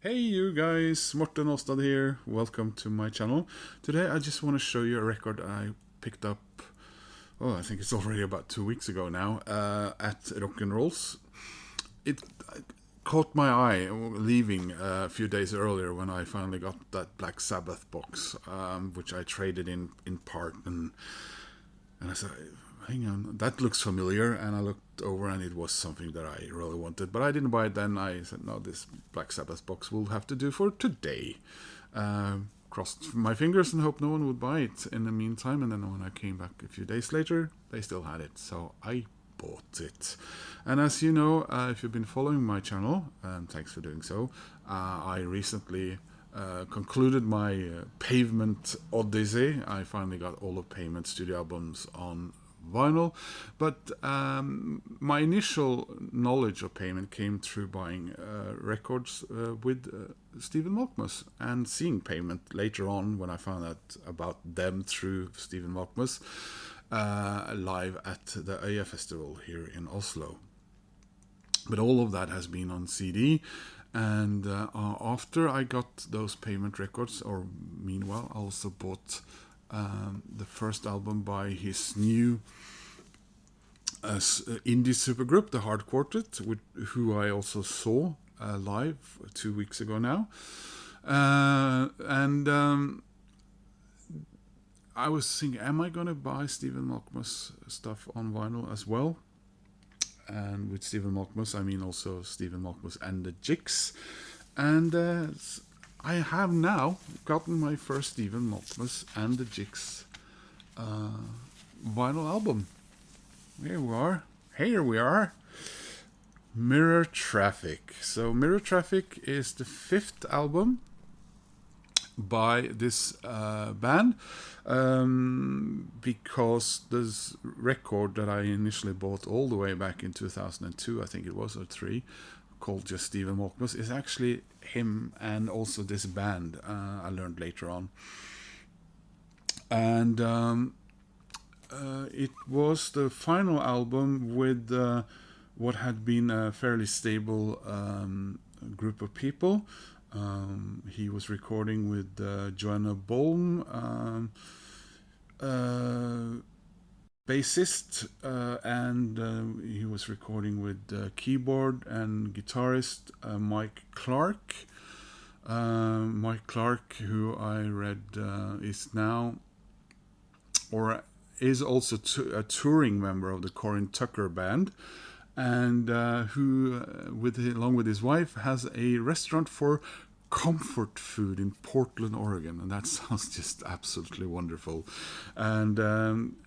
Hey you guys, Morten Åstad here, welcome to my channel. Today I just want to show you a record I picked up, I think it's already about 2 weeks ago now, at Råkk Rålls. It caught my eye leaving a few days earlier when I finally got that Black Sabbath box, which I traded in part, and I said, hang on, that looks familiar, and I looked over and it was something that I really wanted, but I didn't buy it then. I said, no, this Black Sabbath box will have to do for today. Crossed my fingers and hoped no one would buy it in the meantime, and then when I came back a few days later, they still had it, so I bought it. And as you know, if you've been following my channel, thanks for doing so, I recently concluded my Pavement odyssey. I finally got all of Pavement studio albums on vinyl, but my initial knowledge of Pavement came through buying records with Stephen Malkmus and seeing Pavement later on when I found out about them through Stephen Malkmus live at the Øya Festival here in Oslo. But all of that has been on CD, and after I got those Pavement records, or meanwhile I also bought the first album by his new indie supergroup, the Hard Quartet, who I also saw live 2 weeks ago now. And I was thinking, am I going to buy Stephen Malkmus stuff on vinyl as well? And with Stephen Malkmus, I mean also Stephen Malkmus and the Jicks. And I have now gotten my first Stephen Malkmus and the Jicks vinyl album. Here we are. Mirror Traffic. So Mirror Traffic is the 5th album by this band, because this record that I initially bought all the way back in 2002, I think it was, or 3, called just Stephen Malkmus, is actually him and also this band, I learned later on. And it was the final album with what had been a fairly stable group of people. He was recording with Joanna Bolm, bassist, and he was recording with keyboard and guitarist Mike Clark. Mike Clark, who I read is now, or is also a touring member of the Corin Tucker band, and who, along with his wife, has a restaurant for comfort food in Portland, Oregon, and that sounds just absolutely wonderful. And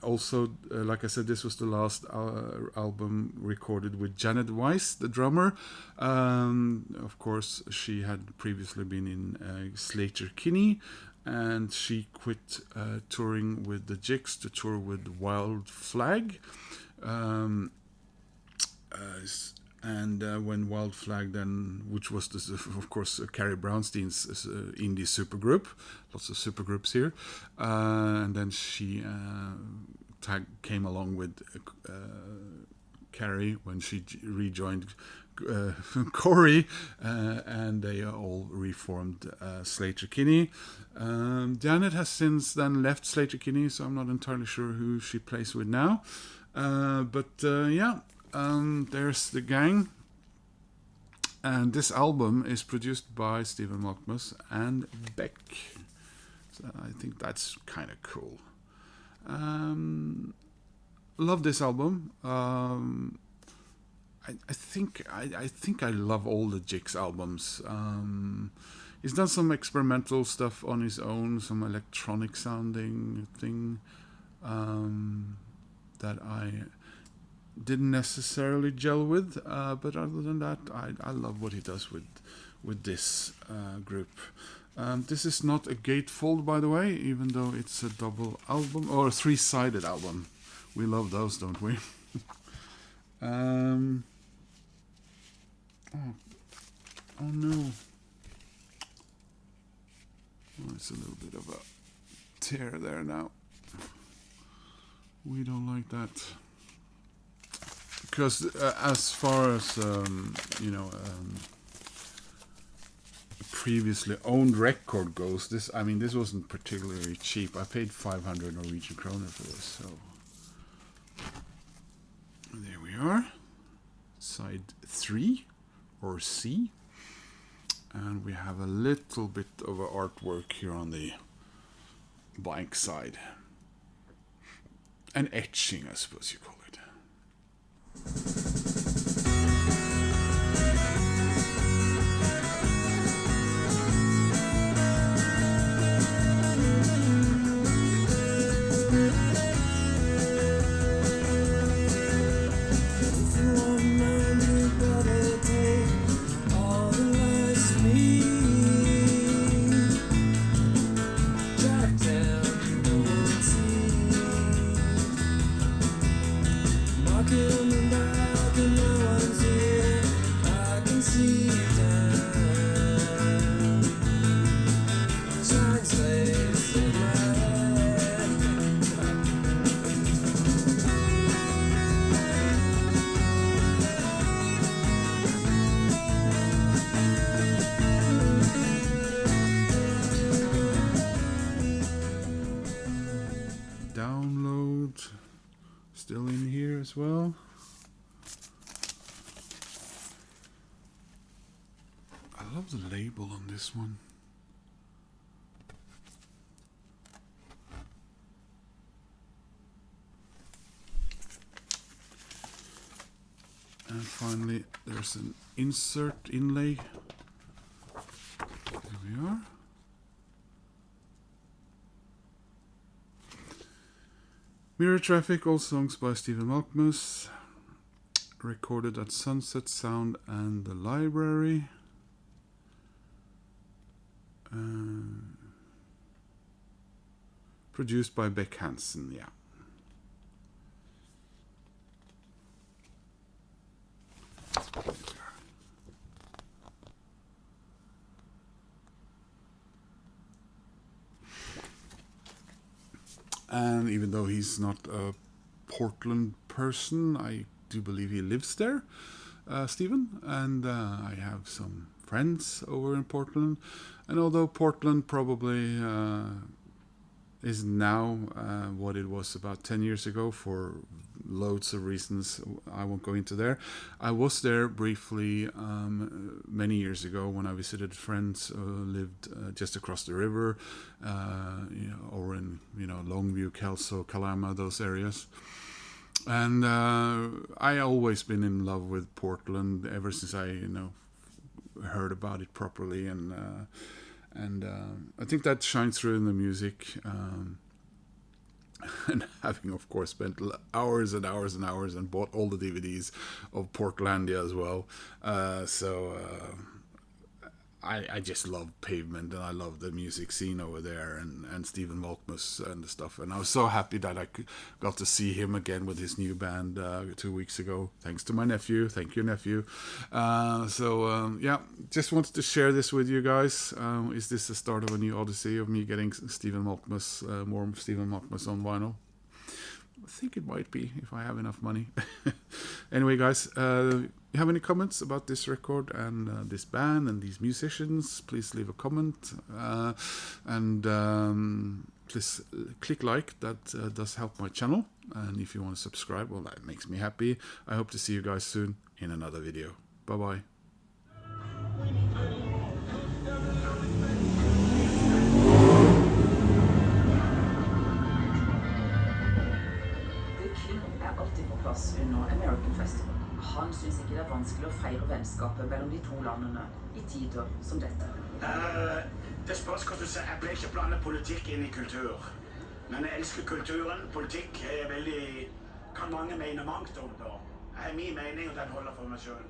also, like I said, this was the last album recorded with Janet Weiss, the drummer. Of course, she had previously been in Slater Kinney, and she quit touring with the Jicks to tour with Wild Flag. And when Wild Flag then, which was this, of course, Carrie Brownstein's indie supergroup, lots of supergroups here, and then she came along with Carrie when she rejoined Corey, and they all reformed Slater Kinney. Janet has since then left Slater Kinney, so I'm not entirely sure who she plays with now, but yeah. There's the gang, and this album is produced by Stephen Malkmus and Beck, so I think that's kind of cool. Love this album. I think I love all the Jicks albums. He's done some experimental stuff on his own, some electronic sounding thing that I didn't necessarily gel with, but other than that, I love what he does with this group. This is not a gatefold, by the way, even though it's a double album, or a 3-sided album. We love those, don't we? Oh no. Oh, it's a little bit of a tear there now. We don't like that. Because as far as previously owned record goes, this wasn't particularly cheap. I paid 500 Norwegian kroner for this, so there we are. Side 3 or C, and we have a little bit of artwork here on the blank side. An etching, I suppose you call it. Download still in here as well. I love the label on this one. And finally there's an insert inlay. There we are. Mirror Traffic, all songs by Stephen Malkmus, recorded at Sunset Sound and the Library. Produced by Beck Hansen, yeah. And even though he's not a Portland person, I do believe he lives there, Stephen, and I have some friends over in Portland. And although Portland probably is now what it was about 10 years ago for loads of reasons I won't go into there, I was there briefly many years ago when I visited friends who lived just across the river, over in Longview, Kelso, Kalama, those areas. And I always been in love with Portland ever since I heard about it properly, and I think that shines through in the music. And having, of course, spent hours and hours and hours and bought all the DVDs of Portlandia as well. I just love Pavement, and I love the music scene over there, and Stephen Malkmus and the stuff. And I was so happy that I got to see him again with his new band 2 weeks ago, thanks to my nephew. Thank you, nephew. Yeah, just wanted to share this with you guys. Is this the start of a new odyssey of me getting Stephen Malkmus, more Stephen Malkmus on vinyl? I think it might be, if I have enough money. Anyway, guys, you have any comments about this record and this band and these musicians, please leave a comment. Please click like, that does help my channel. And if you want to subscribe, well, that makes me happy. I hope to see you guys soon in another video. Bye-bye. Under American Festival. Han synes ikke det vanskelig å feire vennskapet mellom de to landene I tider som dette. Det spørs hva du ser. Jeg pleier ikke å blande politikk inn I kultur. Men jeg elsker kulturen. Politikk kan mange mene mangt om da. Jeg har min mening, og den holder for meg selv.